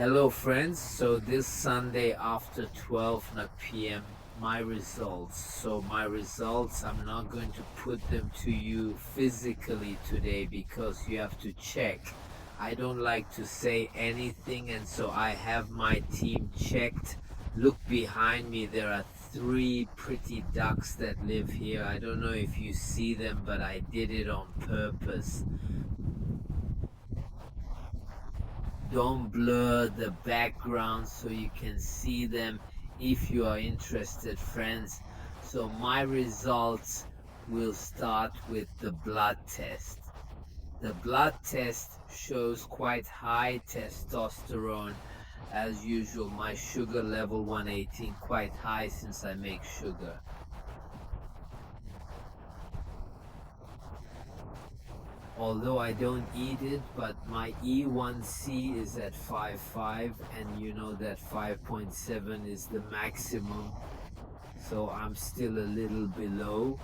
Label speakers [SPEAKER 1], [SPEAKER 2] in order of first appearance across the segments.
[SPEAKER 1] Hello friends, so this Sunday after 12 p.m. my results. I'm not going to put them to you physically today because you have to check. I don't like to say anything, and so I have my team checked. Look behind me, there are 3 pretty ducks that live here. I don't know if you see them, but I did it on purpose. Don't blur the background so you can see them if you are interested, friends. So my results will start with the blood test. The blood test shows quite high testosterone as usual. My sugar level 118, quite high since I make sugar. Although I don't eat it, but my E1C is at 5.5, and you know that 5.7 is the maximum, so I'm still a little below.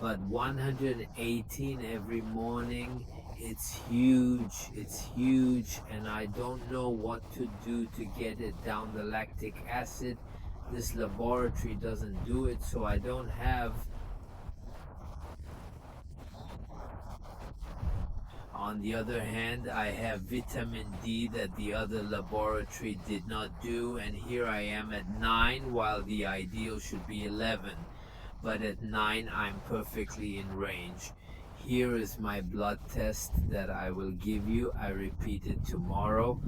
[SPEAKER 1] But 118 every morning, it's huge, and I don't know what to do to get it down the lactic acid. This laboratory doesn't do it, so I don't have. On the other hand, I have vitamin D that the other laboratory did not do, and here I am at 9 while the ideal should be 11. But at 9 I'm perfectly in range. Here is my blood test that I will give you. I repeat it tomorrow.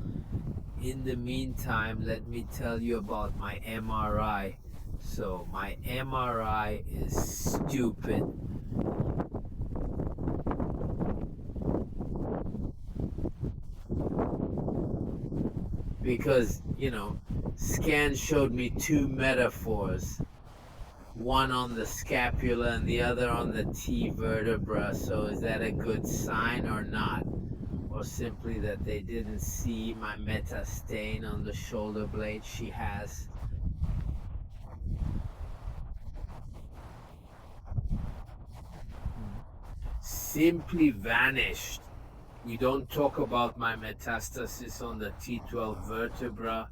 [SPEAKER 1] In the meantime, let me tell you about my MRI. So my MRI is stupid. Because, scan showed me 2 metaphors, one on the scapula and the other on the T vertebra. So is that a good sign or not? Or simply that they didn't see my metastain on the shoulder blade she has? Simply vanished. We don't talk about my metastasis on the T12 vertebra.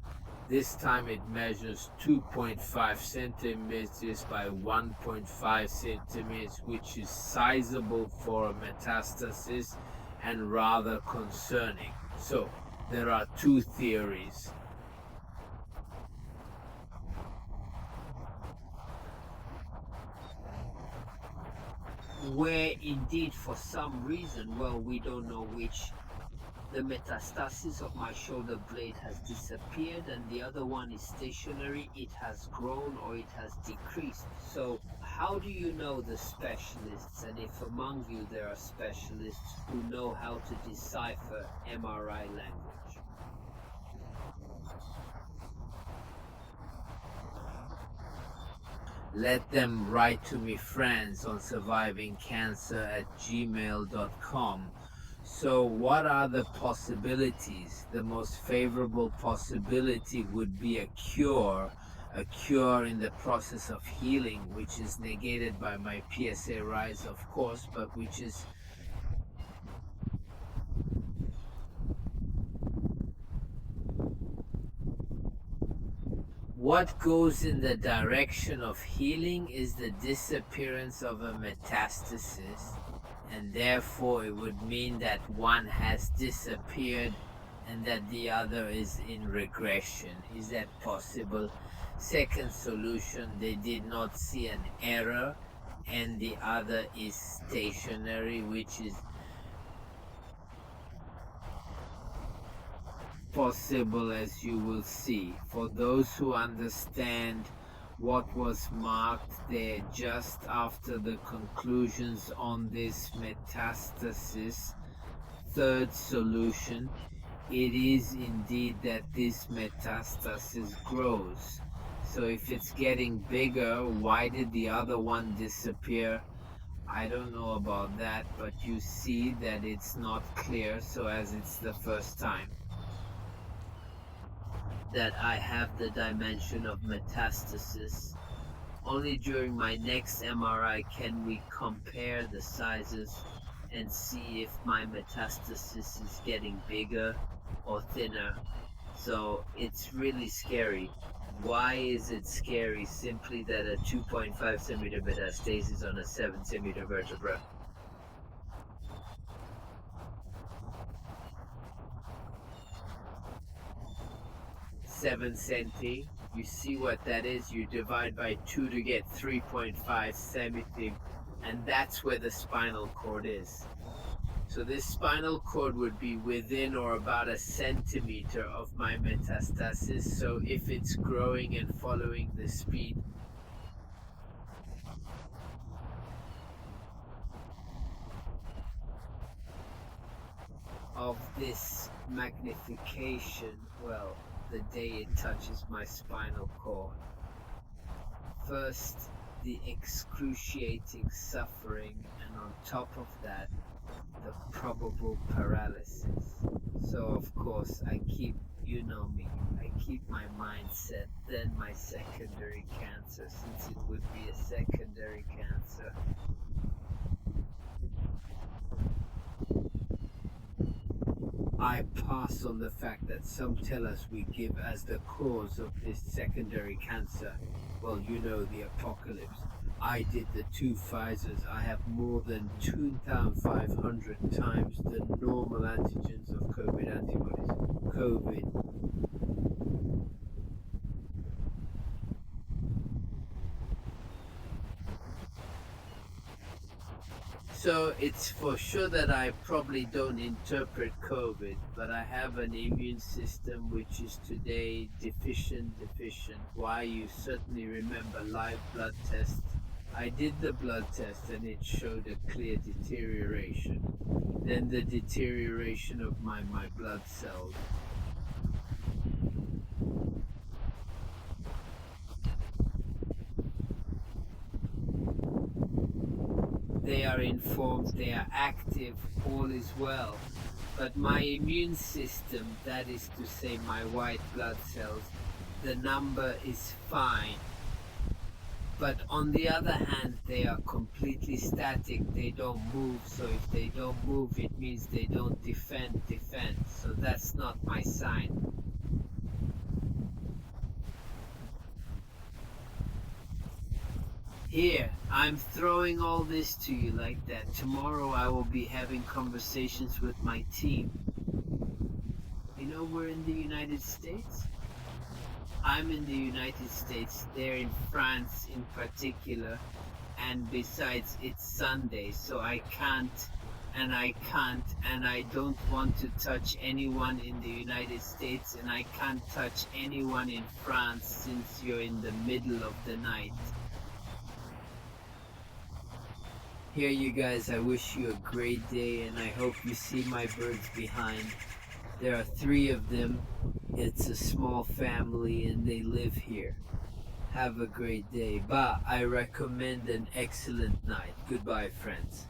[SPEAKER 1] This time it measures 2.5 centimeters by 1.5 centimeters, which is sizable for a metastasis and rather concerning. So there are 2 theories. Where indeed, for some reason, well, we don't know which, the metastasis of my shoulder blade has disappeared and the other one is stationary. It has grown or it has decreased. So how do you know the specialists, and if among you there are specialists who know how to decipher MRI language? Let them write to me, friends, on survivingcancer@gmail.com. So what are the possibilities? The most favorable possibility would be a cure in the process of healing, which is negated by my PSA rise, of course, but which is what goes in the direction of healing is the disappearance of a metastasis, and therefore it would mean that one has disappeared and that the other is in regression. Is that possible? Second solution, they did not see an error and the other is stationary, which is possible, as you will see. For those who understand what was marked there just after the conclusions on this metastasis, third solution, it is indeed that this metastasis grows. So if it's getting bigger, why did the other one disappear? I don't know about that, but you see that it's not clear, so as it's the first time that I have the dimension of metastasis. Only during my next MRI can we compare the sizes and see if my metastasis is getting bigger or thinner.
[SPEAKER 2] So it's really scary. Why is it scary? Simply that a 2.5 centimeter metastasis on a 7 centimeter vertebra.
[SPEAKER 1] Seven centi. You see what that is? You divide by 2 to get 3.5 centimeters, and that's where the spinal cord is. So this spinal cord would be within or about a centimeter of my metastasis. So if it's growing and following the speed of this magnification, well, the day it touches my spinal cord. First, the excruciating suffering, and on top of that, the probable paralysis. So of course I keep, you know me, I keep my mind set, then my secondary cancer, since it would be a secondary cancer. I pass on the fact that some tell us we give as the cause of this secondary cancer. Well, you know, the apocalypse. I did the 2 Pfizers. I have more than 2,500 times the normal antigens of COVID antibodies. COVID. So it's for sure that I probably don't interpret COVID, but I have an immune system which is today deficient. Why? You certainly remember live blood tests. I did the blood test and it showed a clear deterioration. Then the deterioration of my blood cells. They are informed, they are active, all is well. But my immune system, that is to say my white blood cells, the number is fine. But on the other hand, they are completely static, they don't move. So if they don't move, it means they don't defend. So that's not my sign. Here, I'm throwing all this to you like that. Tomorrow I will be having conversations with my team. You know, we're in the United States. I'm in the United States, they're in France in particular, and besides it's Sunday, so I can't, and I don't want to touch anyone in the United States, and I can't touch anyone in France since you're in the middle of the night. Here, you guys, I wish you a great day, and I hope you see my birds behind. There are 3 of them. It's a small family and they live here. Have a great day. But I recommend an excellent night. Goodbye, friends.